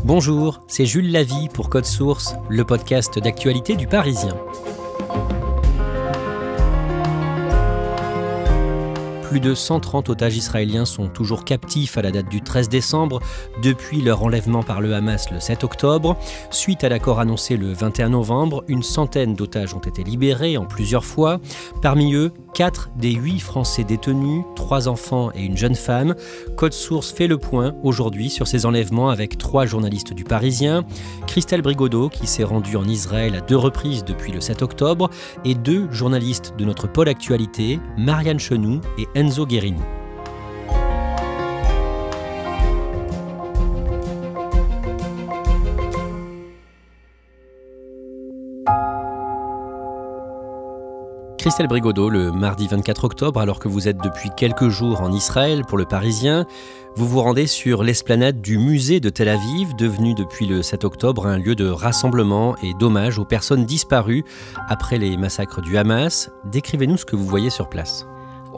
Bonjour, c'est Jules Lavie pour Code Source, le podcast d'actualité du Parisien. Plus de 130 otages israéliens sont toujours captifs à la date du 13 décembre, depuis leur enlèvement par le Hamas le 7 octobre. Suite à l'accord annoncé le 21 novembre, une centaine d'otages ont été libérés en plusieurs fois. Parmi eux, 4 des 8 Français détenus, 3 enfants et une jeune femme. Code Source fait le point aujourd'hui sur ces enlèvements avec 3 journalistes du Parisien. Christelle Brigodeau, qui s'est rendue en Israël à 2 reprises depuis le 7 octobre, et 2 journalistes de notre pôle actualité, Marianne Chenou et Enzo Guérini. Christelle Brigodeau, le mardi 24 octobre, alors que vous êtes depuis quelques jours en Israël pour le Parisien, vous vous rendez sur l'esplanade du musée de Tel Aviv, devenu depuis le 7 octobre un lieu de rassemblement et d'hommage aux personnes disparues après les massacres du Hamas. Décrivez-nous ce que vous voyez sur place.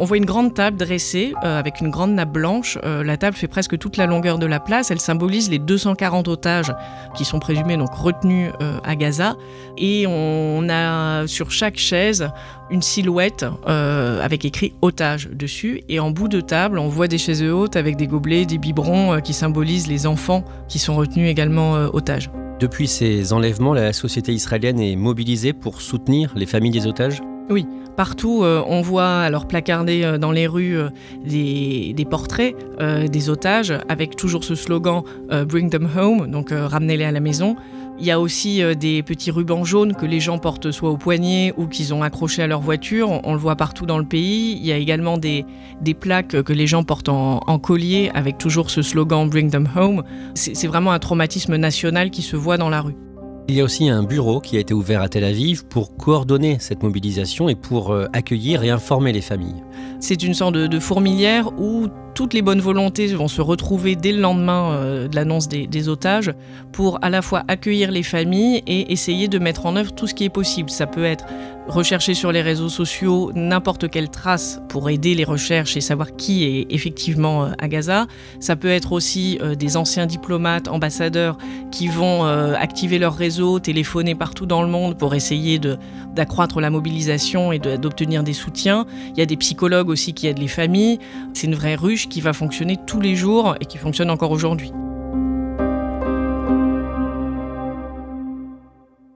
On voit une grande table dressée avec une grande nappe blanche. La table fait presque toute la longueur de la place. Elle symbolise les 240 otages qui sont présumés donc retenus à Gaza. Et on a sur chaque chaise une silhouette avec écrit « otage » dessus. Et en bout de table, on voit des chaises hautes avec des gobelets, des biberons qui symbolisent les enfants qui sont retenus également otages. Depuis ces enlèvements, la société israélienne est mobilisée pour soutenir les familles des otages ? Oui, partout on voit alors placardés dans les rues des portraits des otages avec toujours ce slogan « Bring them home », donc ramenez-les à la maison. Il y a aussi des petits rubans jaunes que les gens portent soit au poignet ou qu'ils ont accrochés à leur voiture. On le voit partout dans le pays. Il y a également des plaques que les gens portent en collier avec toujours ce slogan « Bring them home ». C'est vraiment un traumatisme national qui se voit dans la rue. Il y a aussi un bureau qui a été ouvert à Tel Aviv pour coordonner cette mobilisation et pour accueillir et informer les familles. C'est une sorte de fourmilière où toutes les bonnes volontés vont se retrouver dès le lendemain de l'annonce des otages pour à la fois accueillir les familles et essayer de mettre en œuvre tout ce qui est possible. Ça peut être rechercher sur les réseaux sociaux n'importe quelle trace pour aider les recherches et savoir qui est effectivement à Gaza. Ça peut être aussi des anciens diplomates, ambassadeurs qui vont activer leur réseau, téléphoner partout dans le monde pour essayer d'accroître la mobilisation et d'obtenir des soutiens. Il y a des psychologues aussi qui aident les familles. C'est une vraie ruche qui va fonctionner tous les jours et qui fonctionne encore aujourd'hui.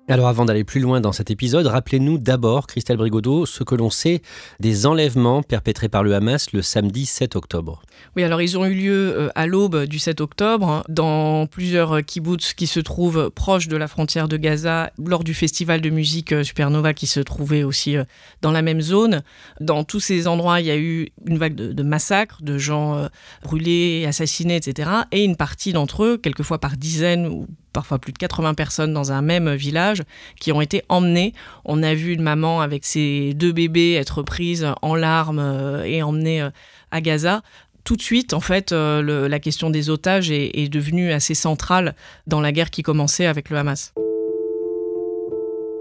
Alors avant d'aller plus loin dans cet épisode, rappelez-nous d'abord, Christelle Brigodeau, ce que l'on sait des enlèvements perpétrés par le Hamas le samedi 7 octobre. Oui, alors ils ont eu lieu à l'aube du 7 octobre dans plusieurs kibboutz qui se trouvent proches de la frontière de Gaza lors du festival de musique Supernova qui se trouvait aussi dans la même zone. Dans tous ces endroits, il y a eu une vague de massacres, de gens brûlés, assassinés, etc. Et une partie d'entre eux, quelquefois par dizaines ou parfois plus de 80 personnes dans un même village qui ont été emmenées. On a vu une maman avec ses 2 bébés être prise en larmes et emmenée à Gaza. Tout de suite, en fait, la question des otages est devenue assez centrale dans la guerre qui commençait avec le Hamas.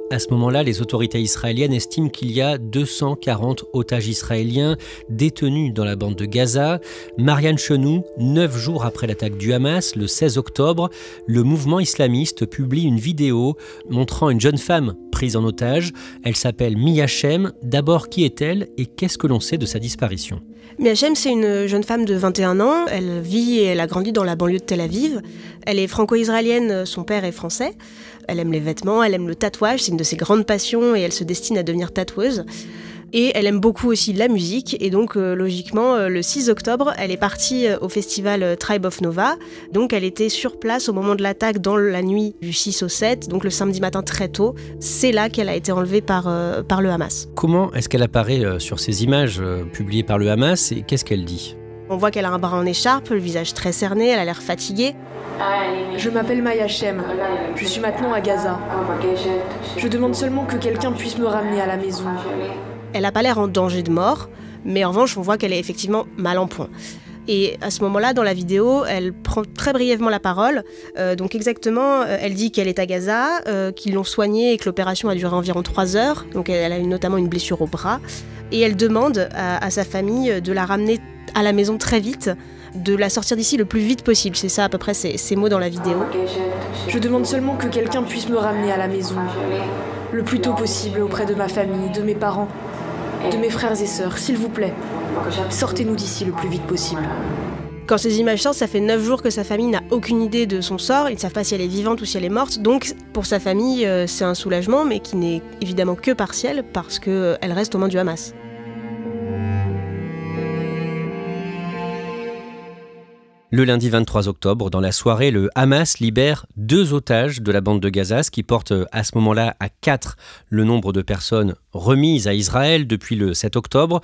À ce moment-là, les autorités israéliennes estiment qu'il y a 240 otages israéliens détenus dans la bande de Gaza. Marianne Chenou, 9 jours après l'attaque du Hamas, le 16 octobre, le mouvement islamiste publie une vidéo montrant une jeune femme prise en otage. Elle s'appelle Mia Shem. D'abord, qui est-elle et qu'est-ce que l'on sait de sa disparition ? Mia Shem, c'est une jeune femme de 21 ans. Elle vit et elle a grandi dans la banlieue de Tel Aviv. Elle est franco-israélienne, son père est français. Elle aime les vêtements, elle aime le tatouage, c'est une de ses grandes passions et elle se destine à devenir tatoueuse. Et elle aime beaucoup aussi la musique et donc logiquement le 6 octobre elle est partie au festival Tribe of Nova. Donc elle était sur place au moment de l'attaque dans la nuit du 6 au 7, donc le samedi matin très tôt. C'est là qu'elle a été enlevée par le Hamas. Comment est-ce qu'elle apparaît sur ces images publiées par le Hamas et qu'est-ce qu'elle dit ? On voit qu'elle a un bras en écharpe, le visage très cerné, elle a l'air fatiguée. Je m'appelle Maya Shem, je suis maintenant à Gaza. Je demande seulement que quelqu'un puisse me ramener à la maison. Elle n'a pas l'air en danger de mort, mais en revanche, on voit qu'elle est effectivement mal en point. Et à ce moment-là, dans la vidéo, elle prend très brièvement la parole. Donc exactement, elle dit qu'elle est à Gaza, qu'ils l'ont soignée et que l'opération a duré environ 3 heures. Donc elle a notamment une blessure au bras. Et elle demande à sa famille de la ramener à la maison très vite, de la sortir d'ici le plus vite possible. C'est ça à peu près ces mots dans la vidéo. Je demande seulement que quelqu'un puisse me ramener à la maison, le plus tôt possible, auprès de ma famille, de mes parents, de mes frères et sœurs, s'il vous plaît. Sortez-nous d'ici le plus vite possible. Quand ces images sortent, ça fait 9 jours que sa famille n'a aucune idée de son sort. Ils ne savent pas si elle est vivante ou si elle est morte. Donc pour sa famille, c'est un soulagement, mais qui n'est évidemment que partiel parce qu'elle reste aux mains du Hamas. Le lundi 23 octobre, dans la soirée, le Hamas libère 2 otages de la bande de Gaza, ce qui porte à ce moment-là à 4 le nombre de personnes remises à Israël depuis le 7 octobre.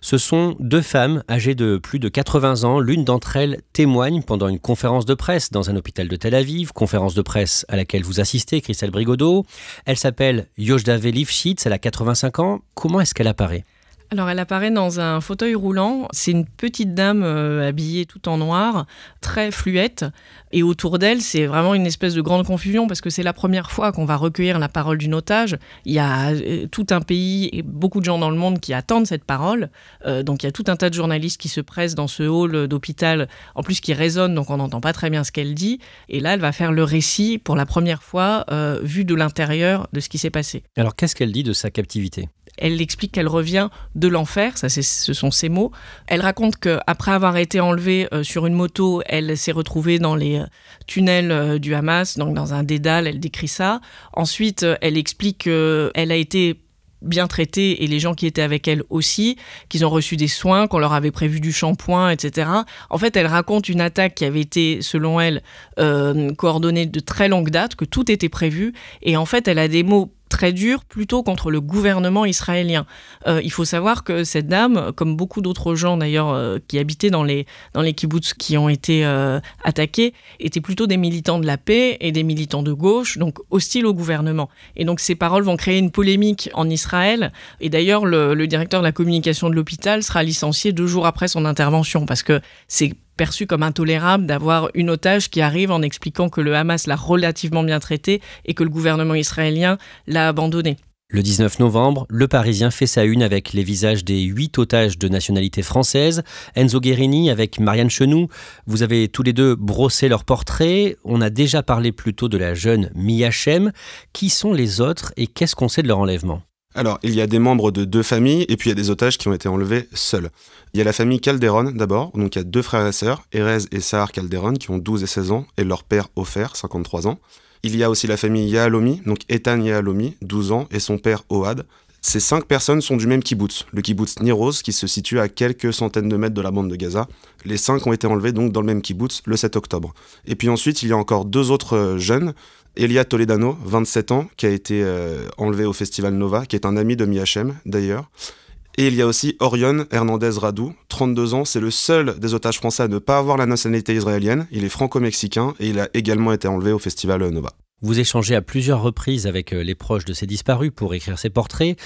Ce sont 2 femmes âgées de plus de 80 ans. L'une d'entre elles témoigne pendant une conférence de presse dans un hôpital de Tel Aviv, conférence de presse à laquelle vous assistez, Christelle Brigodeau. Elle s'appelle Yojdave Lifshitz, elle a 85 ans. Comment est-ce qu'elle apparaît ? Alors elle apparaît dans un fauteuil roulant, c'est une petite dame habillée tout en noir, très fluette, et autour d'elle c'est vraiment une espèce de grande confusion parce que c'est la première fois qu'on va recueillir la parole d'une otage. Il y a tout un pays et beaucoup de gens dans le monde qui attendent cette parole, donc il y a tout un tas de journalistes qui se pressent dans ce hall d'hôpital, en plus qui résonnent, donc on n'entend pas très bien ce qu'elle dit, et là elle va faire le récit pour la première fois vu de l'intérieur de ce qui s'est passé. Alors qu'est-ce qu'elle dit de sa captivité ? Elle explique qu'elle revient de l'enfer, ce sont ses mots. Elle raconte qu'après avoir été enlevée sur une moto, elle s'est retrouvée dans les tunnels du Hamas, donc dans un dédale, elle décrit ça. Ensuite, elle explique qu'elle a été bien traitée et les gens qui étaient avec elle aussi, qu'ils ont reçu des soins, qu'on leur avait prévu du shampoing, etc. En fait, elle raconte une attaque qui avait été, selon elle, coordonnée de très longue date, que tout était prévu. Et en fait, elle a des mots très dur plutôt contre le gouvernement israélien. Il faut savoir que cette dame, comme beaucoup d'autres gens d'ailleurs qui habitaient dans les kibboutz qui ont été attaqués, étaient plutôt des militants de la paix et des militants de gauche, donc hostiles au gouvernement. Et donc ces paroles vont créer une polémique en Israël. Et d'ailleurs, le directeur de la communication de l'hôpital sera licencié 2 jours après son intervention parce que c'est perçu comme intolérable d'avoir une otage qui arrive en expliquant que le Hamas l'a relativement bien traité et que le gouvernement israélien l'a abandonné. Le 19 novembre, Le Parisien fait sa une avec les visages des 8 otages de nationalité française. Enzo Guerini avec Marianne Chenoux. Vous avez tous les deux brossé leur portrait. On a déjà parlé plus tôt de la jeune Mia Shem. Qui sont les autres et qu'est-ce qu'on sait de leur enlèvement ? Alors, il y a des membres de 2 familles et puis il y a des otages qui ont été enlevés seuls. Il y a la famille Calderon d'abord, donc il y a 2 frères et sœurs, Erez et Sahar Calderon, qui ont 12 et 16 ans, et leur père Ofer, 53 ans. Il y a aussi la famille Yahalomi, donc Ethan Yahalomi, 12 ans, et son père Ohad. Ces 5 personnes sont du même kibboutz, le kibboutz Niroz, qui se situe à quelques centaines de mètres de la bande de Gaza. Les 5 ont été enlevés donc dans le même kibboutz le 7 octobre. Et puis ensuite, il y a encore 2 autres jeunes, Elia Toledano, 27 ans, qui a été enlevé au Festival Nova, qui est un ami de Mia Shem d'ailleurs. Et il y a aussi Orion Hernandez Radou, 32 ans, c'est le seul des otages français à ne pas avoir la nationalité israélienne. Il est franco-mexicain et il a également été enlevé au Festival Nova. Vous échangez à plusieurs reprises avec les proches de ces disparus pour écrire ces portraits.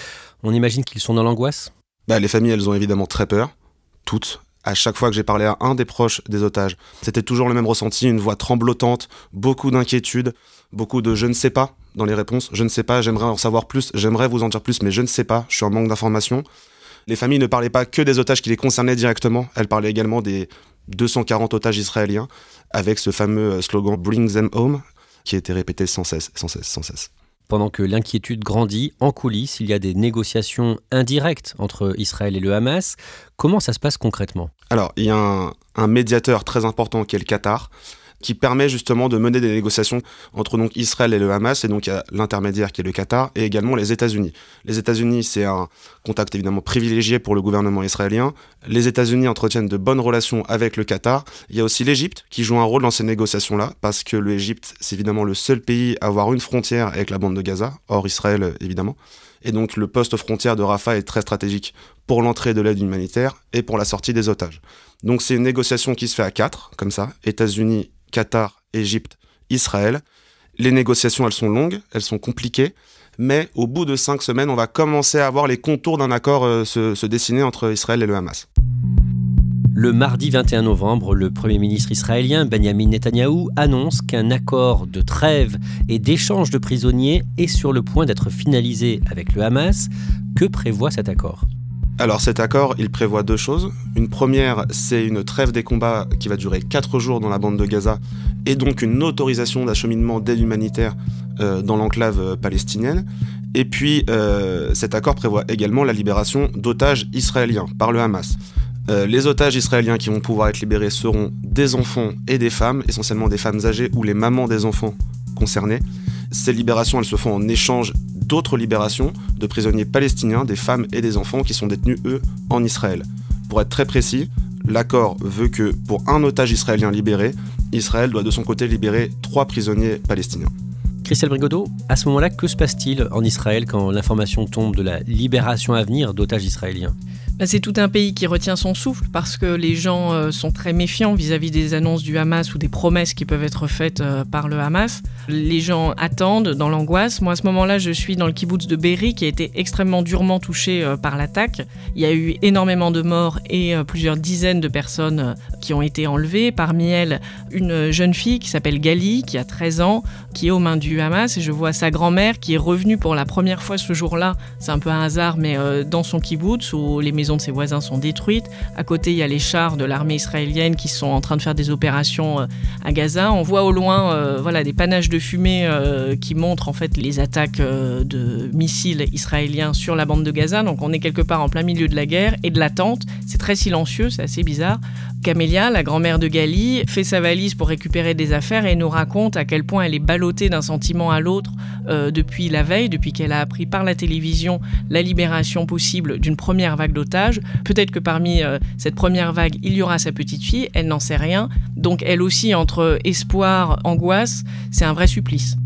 On imagine qu'ils sont dans l'angoisse ? Les familles, elles ont évidemment très peur, toutes. À chaque fois que j'ai parlé à un des proches des otages, c'était toujours le même ressenti, une voix tremblotante, beaucoup d'inquiétude, beaucoup de « je ne sais pas » dans les réponses. « Je ne sais pas, j'aimerais en savoir plus, j'aimerais vous en dire plus, mais je ne sais pas, je suis en manque d'informations ». Les familles ne parlaient pas que des otages qui les concernaient directement, elles parlaient également des 240 otages israéliens, avec ce fameux slogan « Bring them home » qui était répété sans cesse. Pendant que l'inquiétude grandit, en coulisses, il y a des négociations indirectes entre Israël et le Hamas. Comment ça se passe concrètement ? Alors, il y a un médiateur très important qui est le Qatar, qui permet justement de mener des négociations entre donc Israël et le Hamas, et donc il y a l'intermédiaire qui est le Qatar, et également les États-Unis. Les États-Unis, c'est un contact évidemment privilégié pour le gouvernement israélien. Les États-Unis entretiennent de bonnes relations avec le Qatar. Il y a aussi l'Égypte qui joue un rôle dans ces négociations-là, parce que l'Égypte, c'est évidemment le seul pays à avoir une frontière avec la bande de Gaza, hors Israël évidemment. Et donc le poste frontière de Rafah est très stratégique pour l'entrée de l'aide humanitaire et pour la sortie des otages. Donc c'est une négociation qui se fait à 4, comme ça, États-Unis, Qatar, Égypte, Israël. Les négociations, elles sont longues, elles sont compliquées, mais au bout de 5 semaines, on va commencer à voir les contours d'un accord se dessiner entre Israël et le Hamas. Le mardi 21 novembre, le Premier ministre israélien Benjamin Netanyahou annonce qu'un accord de trêve et d'échange de prisonniers est sur le point d'être finalisé avec le Hamas. Que prévoit cet accord ? Alors cet accord, il prévoit 2 choses. Une première, c'est une trêve des combats qui va durer 4 jours dans la bande de Gaza et donc une autorisation d'acheminement d'aide humanitaire dans l'enclave palestinienne. Et puis cet accord prévoit également la libération d'otages israéliens par le Hamas. Les otages israéliens qui vont pouvoir être libérés seront des enfants et des femmes, essentiellement des femmes âgées ou les mamans des enfants concernés. Ces libérations, elles se font en échange d'autres libérations de prisonniers palestiniens, des femmes et des enfants qui sont détenus, eux, en Israël. Pour être très précis, l'accord veut que pour un otage israélien libéré, Israël doit de son côté libérer 3 prisonniers palestiniens. Christelle Brigodeau, à ce moment-là, que se passe-t-il en Israël quand l'information tombe de la libération à venir d'otages israéliens ? C'est tout un pays qui retient son souffle parce que les gens sont très méfiants vis-à-vis des annonces du Hamas ou des promesses qui peuvent être faites par le Hamas. Les gens attendent dans l'angoisse. Moi, à ce moment-là, je suis dans le kibboutz de Be'eri qui a été extrêmement durement touché par l'attaque. Il y a eu énormément de morts et plusieurs dizaines de personnes qui ont été enlevées. Parmi elles, une jeune fille qui s'appelle Gali, qui a 13 ans, qui est aux mains du Hamas. Et je vois sa grand-mère qui est revenue pour la première fois ce jour-là. C'est un peu un hasard, mais dans son kibboutz où les maisons de ses voisins sont détruites. À côté, il y a les chars de l'armée israélienne qui sont en train de faire des opérations à Gaza. On voit au loin des panaches de fumée qui montrent en fait les attaques de missiles israéliens sur la bande de Gaza. Donc on est quelque part en plein milieu de la guerre et de l'attente. C'est très silencieux, c'est assez bizarre. Camélia, la grand-mère de Gali, fait sa valise pour récupérer des affaires et nous raconte à quel point elle est ballottée d'un sentiment à l'autre depuis la veille, depuis qu'elle a appris par la télévision la libération possible d'une première vague d'otages. Peut-être que parmi cette première vague, il y aura sa petite fille, elle n'en sait rien. Donc elle aussi, entre espoir, angoisse, c'est un vrai supplice.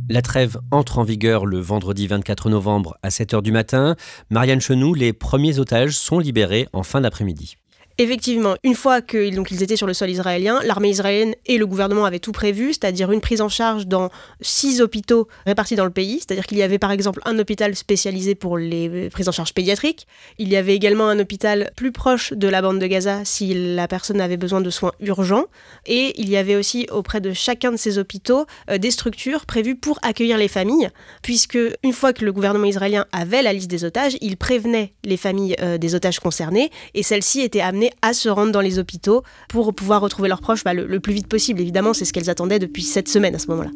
La trêve entre en vigueur le vendredi 24 novembre à 7h du matin. Marianne Chenoux, les premiers otages sont libérés en fin d'après-midi. Effectivement, une fois qu'ils étaient sur le sol israélien, l'armée israélienne et le gouvernement avaient tout prévu, c'est-à-dire une prise en charge dans 6 hôpitaux répartis dans le pays, c'est-à-dire qu'il y avait par exemple un hôpital spécialisé pour les prises en charge pédiatriques, il y avait également un hôpital plus proche de la bande de Gaza si la personne avait besoin de soins urgents, et il y avait aussi auprès de chacun de ces hôpitaux des structures prévues pour accueillir les familles, puisque une fois que le gouvernement israélien avait la liste des otages, il prévenait les familles des otages concernés, et celles-ci étaient amenées à se rendre dans les hôpitaux pour pouvoir retrouver leurs proches le plus vite possible. Évidemment, c'est ce qu'elles attendaient depuis 7 semaines à ce moment-là.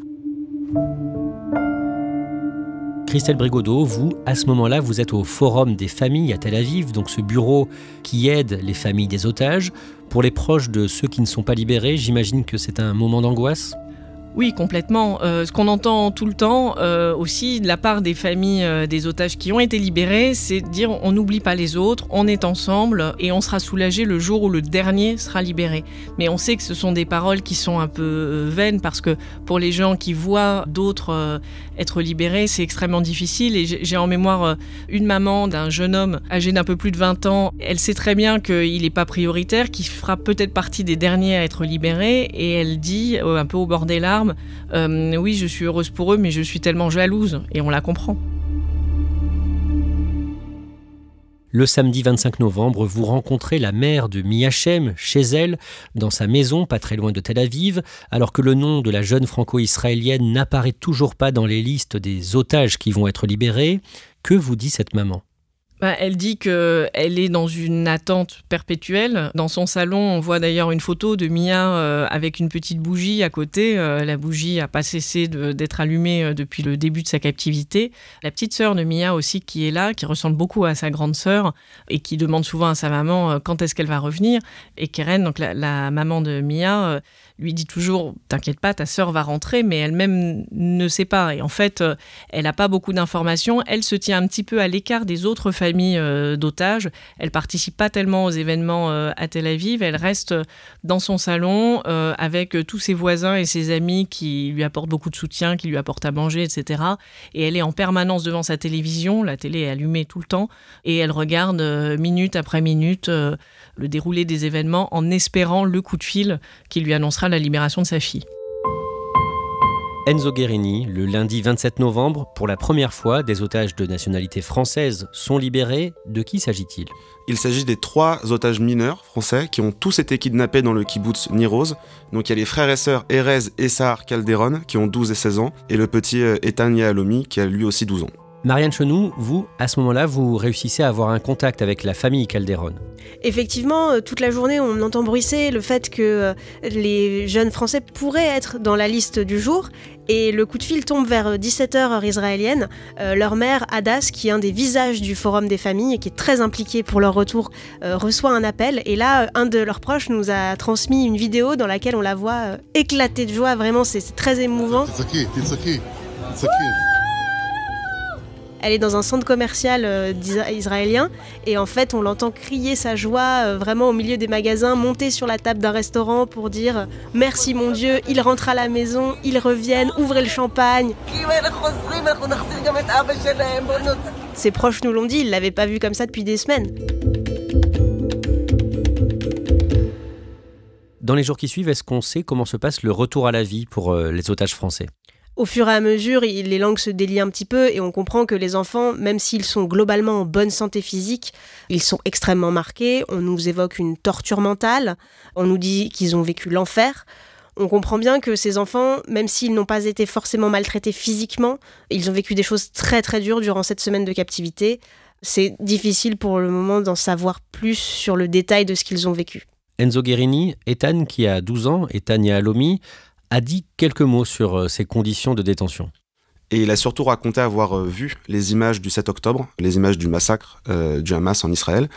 Christelle Brigodeau, vous, à ce moment-là, vous êtes au Forum des familles à Tel Aviv, donc ce bureau qui aide les familles des otages. Pour les proches de ceux qui ne sont pas libérés, j'imagine que c'est un moment d'angoisse ? Oui, complètement. Ce qu'on entend tout le temps aussi de la part des familles des otages qui ont été libérés, c'est de dire on n'oublie pas les autres, on est ensemble et on sera soulagé le jour où le dernier sera libéré. Mais on sait que ce sont des paroles qui sont un peu vaines parce que pour les gens qui voient d'autres être libérés, c'est extrêmement difficile. Et j'ai en mémoire une maman d'un jeune homme âgé d'un peu plus de 20 ans. Elle sait très bien qu'il n'est pas prioritaire, qu'il fera peut-être partie des derniers à être libérés et elle dit un peu au bord des larmes, oui, je suis heureuse pour eux, mais je suis tellement jalouse, et on la comprend. Le samedi 25 novembre, vous rencontrez la mère de Miachem chez elle, dans sa maison, pas très loin de Tel Aviv, alors que le nom de la jeune franco-israélienne n'apparaît toujours pas dans les listes des otages qui vont être libérés. Que vous dit cette maman ? Elle dit qu'elle est dans une attente perpétuelle. Dans son salon, on voit d'ailleurs une photo de Mia avec une petite bougie à côté. La bougie n'a pas cessé d'être allumée depuis le début de sa captivité. La petite sœur de Mia aussi qui est là, qui ressemble beaucoup à sa grande sœur et qui demande souvent à sa maman quand est-ce qu'elle va revenir. Et Keren, donc la maman de Mia, lui dit toujours « T'inquiète pas, ta sœur va rentrer », mais elle-même ne sait pas. Et en fait, elle n'a pas beaucoup d'informations. Elle se tient un petit peu à l'écart des autres familles d'otages. Elle participe pas tellement aux événements à Tel Aviv. Elle reste dans son salon avec tous ses voisins et ses amis qui lui apportent beaucoup de soutien, qui lui apportent à manger, etc. Et elle est en permanence devant sa télévision. La télé est allumée tout le temps. Et elle regarde minute après minute le déroulé des événements en espérant le coup de fil qui lui annoncera la libération de sa fille. Enzo Guerini, le lundi 27 novembre, pour la première fois, des otages de nationalité française sont libérés. De qui s'agit-il ? Il s'agit des 3 otages mineurs français qui ont tous été kidnappés dans le kibboutz Niroz. Donc il y a les frères et sœurs Erez et Sahar Calderon qui ont 12 et 16 ans et le petit Etan Yahalomi qui a lui aussi 12 ans. Marianne Chenou, vous, à ce moment-là, vous réussissez à avoir un contact avec la famille Calderón. Effectivement, toute la journée, on entend bruisser le fait que les jeunes Français pourraient être dans la liste du jour. Et le coup de fil tombe vers 17h heure israélienne. Leur mère, Hadas, qui est un des visages du Forum des familles et qui est très impliqué pour leur retour, reçoit un appel. Et là, un de leurs proches nous a transmis une vidéo dans laquelle on la voit éclater de joie. Vraiment, c'est très émouvant. Elle est dans un centre commercial israélien et en fait on l'entend crier sa joie vraiment au milieu des magasins, monter sur la table d'un restaurant pour dire « Merci mon Dieu, ils rentrent à la maison, ils reviennent, ouvrez le champagne ». Ses proches nous l'ont dit, ils ne l'avaient pas vu comme ça depuis des semaines. Dans les jours qui suivent, est-ce qu'on sait comment se passe le retour à la vie pour les otages français ? Au fur et à mesure, les langues se délient un petit peu et on comprend que les enfants, même s'ils sont globalement en bonne santé physique, ils sont extrêmement marqués. On nous évoque une torture mentale, on nous dit qu'ils ont vécu l'enfer. On comprend bien que ces enfants, même s'ils n'ont pas été forcément maltraités physiquement, ils ont vécu des choses très très dures durant cette semaine de captivité. C'est difficile pour le moment d'en savoir plus sur le détail de ce qu'ils ont vécu. Enzo Guerini, Ethan, qui a 12 ans, et Tania Alomi, a dit quelques mots sur ces conditions de détention. Et il a surtout raconté avoir vu les images du 7 octobre, les images du massacre du Hamas en Israël.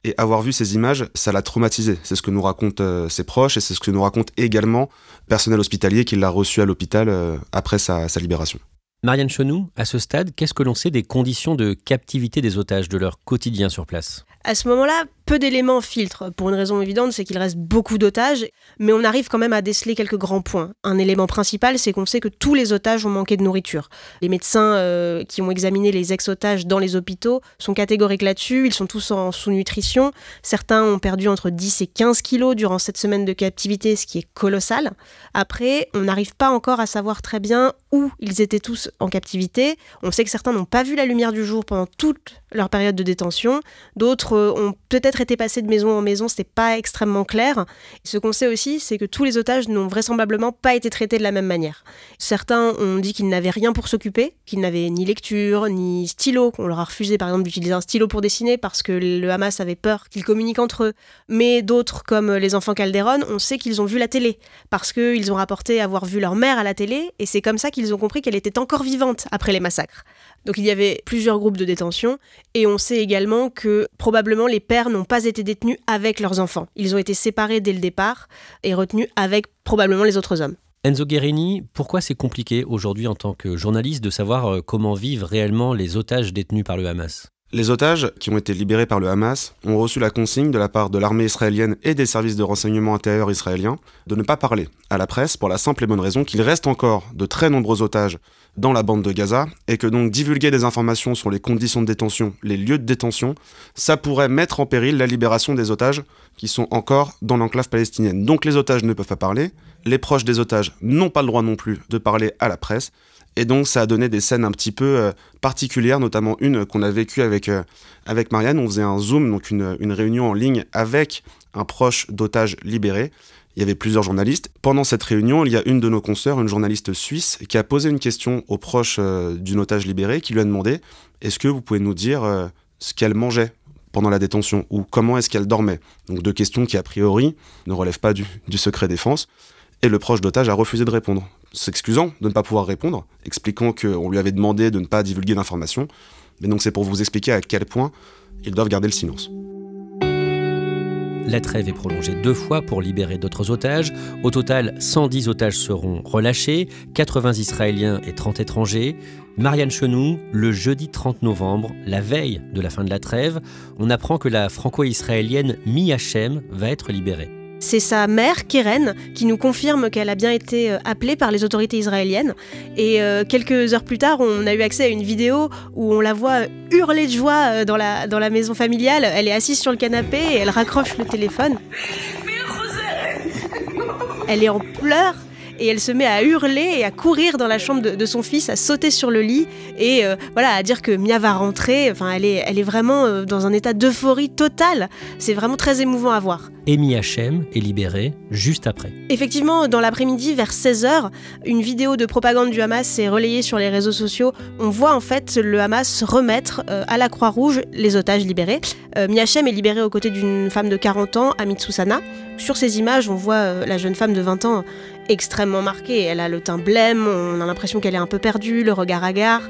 Et avoir vu ces images, ça l'a traumatisé. C'est ce que nous racontent ses proches et c'est ce que nous raconte également le personnel hospitalier qui l'a reçu à l'hôpital après sa libération. Marianne Chenou, à ce stade, qu'est-ce que l'on sait des conditions de captivité des otages, de leur quotidien sur place ? À ce moment-là, peu d'éléments filtrent. Pour une raison évidente, c'est qu'il reste beaucoup d'otages, mais on arrive quand même à déceler quelques grands points. Un élément principal, c'est qu'on sait que tous les otages ont manqué de nourriture. Les médecins qui ont examiné les ex-otages dans les hôpitaux sont catégoriques là-dessus, ils sont tous en sous-nutrition. Certains ont perdu entre 10 et 15 kilos durant cette semaine de captivité, ce qui est colossal. Après, on n'arrive pas encore à savoir très bien où ils étaient tous en captivité. On sait que certains n'ont pas vu la lumière du jour pendant toute leur période de détention. D'autres ont peut-être été passés de maison en maison, c'était pas extrêmement clair. Ce qu'on sait aussi, c'est que tous les otages n'ont vraisemblablement pas été traités de la même manière. Certains ont dit qu'ils n'avaient rien pour s'occuper, qu'ils n'avaient ni lecture, ni stylo. On leur a refusé par exemple d'utiliser un stylo pour dessiner parce que le Hamas avait peur qu'ils communiquent entre eux. Mais d'autres, comme les enfants Calderón, on sait qu'ils ont vu la télé parce qu'ils ont rapporté avoir vu leur mère à la télé et c'est comme ça qu'ils ont compris qu'elle était encore vivante après les massacres. Donc il y avait plusieurs groupes de détention et on sait également que probablement les pères n'ont pas été détenus avec leurs enfants. Ils ont été séparés dès le départ et retenus avec probablement les autres hommes. Enzo Guerini, pourquoi c'est compliqué aujourd'hui en tant que journaliste de savoir comment vivent réellement les otages détenus par le Hamas ? Les otages qui ont été libérés par le Hamas ont reçu la consigne de la part de l'armée israélienne et des services de renseignement intérieur israéliens de ne pas parler à la presse pour la simple et bonne raison qu'il reste encore de très nombreux otages dans la bande de Gaza et que donc divulguer des informations sur les conditions de détention, les lieux de détention, ça pourrait mettre en péril la libération des otages qui sont encore dans l'enclave palestinienne. Donc les otages ne peuvent pas parler, les proches des otages n'ont pas le droit non plus de parler à la presse. Et donc ça a donné des scènes un petit peu particulières, notamment une qu'on a vécue avec Marianne. On faisait un Zoom, donc une réunion en ligne avec un proche d'otage libéré. Il y avait plusieurs journalistes. Pendant cette réunion, il y a une de nos consoeurs, une journaliste suisse, qui a posé une question au proche d'une otage libérée, qui lui a demandé « Est-ce que vous pouvez nous dire ce qu'elle mangeait pendant la détention ou comment est-ce qu'elle dormait ?» Donc deux questions qui a priori ne relèvent pas du secret défense. Et le proche d'otage a refusé de répondre, s'excusant de ne pas pouvoir répondre, expliquant qu'on lui avait demandé de ne pas divulguer d'informations. Mais donc c'est pour vous expliquer à quel point ils doivent garder le silence. La trêve est prolongée 2 fois pour libérer d'autres otages. Au total, 110 otages seront relâchés, 80 Israéliens et 30 étrangers. Marianne Chenou, le jeudi 30 novembre, la veille de la fin de la trêve, on apprend que la franco-israélienne Mi Hachem va être libérée. C'est sa mère, Keren, qui nous confirme qu'elle a bien été appelée par les autorités israéliennes. Et quelques heures plus tard, on a eu accès à une vidéo où on la voit hurler de joie dans la maison familiale. Elle est assise sur le canapé et elle raccroche le téléphone. Elle est en pleurs et elle se met à hurler et à courir dans la chambre de son fils, à sauter sur le lit et à dire que Mia va rentrer. Enfin, elle est vraiment dans un état d'euphorie totale. C'est vraiment très émouvant à voir. Amy Hachem est libérée juste après. Effectivement, dans l'après-midi, vers 16h, une vidéo de propagande du Hamas est relayée sur les réseaux sociaux. On voit en fait le Hamas remettre à la Croix-Rouge les otages libérés. Amy Hachem est libérée aux côtés d'une femme de 40 ans, Amit Soussana. Sur ces images, on voit la jeune femme de 20 ans extrêmement marquée. Elle a le teint blême, on a l'impression qu'elle est un peu perdue, le regard hagard.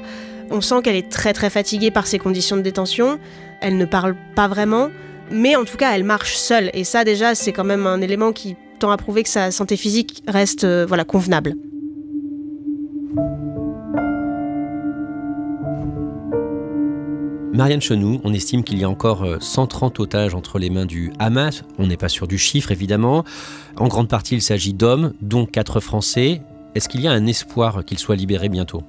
On sent qu'elle est très très fatiguée par ses conditions de détention. Elle ne parle pas vraiment. Mais en tout cas, elle marche seule. Et ça, déjà, c'est quand même un élément qui tend à prouver que sa santé physique reste convenable. Marianne Chenou, on estime qu'il y a encore 130 otages entre les mains du Hamas. On n'est pas sûr du chiffre, évidemment. En grande partie, il s'agit d'hommes, dont 4 Français. Est-ce qu'il y a un espoir qu'ils soient libérés bientôt ?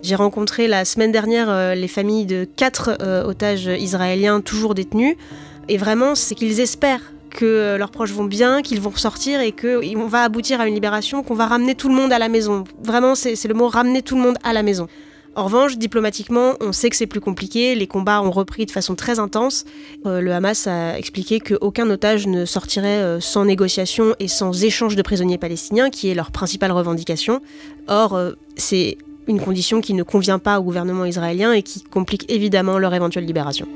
J'ai rencontré la semaine dernière les familles de 4 otages israéliens toujours détenus. Et vraiment, c'est qu'ils espèrent que leurs proches vont bien, qu'ils vont ressortir et qu'on va aboutir à une libération, qu'on va ramener tout le monde à la maison. Vraiment, c'est le mot « ramener tout le monde à la maison ». En revanche, diplomatiquement, on sait que c'est plus compliqué. Les combats ont repris de façon très intense. Le Hamas a expliqué qu'aucun otage ne sortirait sans négociation et sans échange de prisonniers palestiniens, qui est leur principale revendication. Or, c'est une condition qui ne convient pas au gouvernement israélien et qui complique évidemment leur éventuelle libération.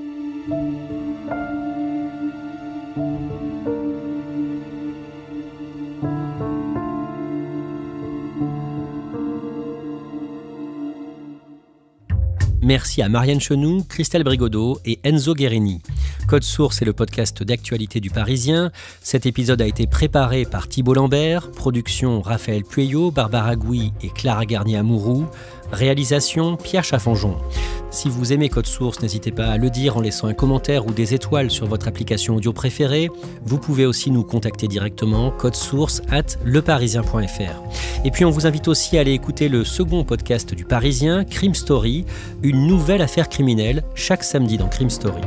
Merci à Marianne Chenou, Christelle Brigodeau et Enzo Guerini. Code Source est le podcast d'actualité du Parisien. Cet épisode a été préparé par Thibault Lambert, production Raphaël Pueyo, Barbara Gouy et Clara Garnier-Amouroux, réalisation Pierre Chaffanjon. Si vous aimez Code Source, n'hésitez pas à le dire en laissant un commentaire ou des étoiles sur votre application audio préférée. Vous pouvez aussi nous contacter directement, codesource@leparisien.fr. Et puis on vous invite aussi à aller écouter le second podcast du Parisien, Crime Story, une nouvelle affaire criminelle, chaque samedi dans Crime Story.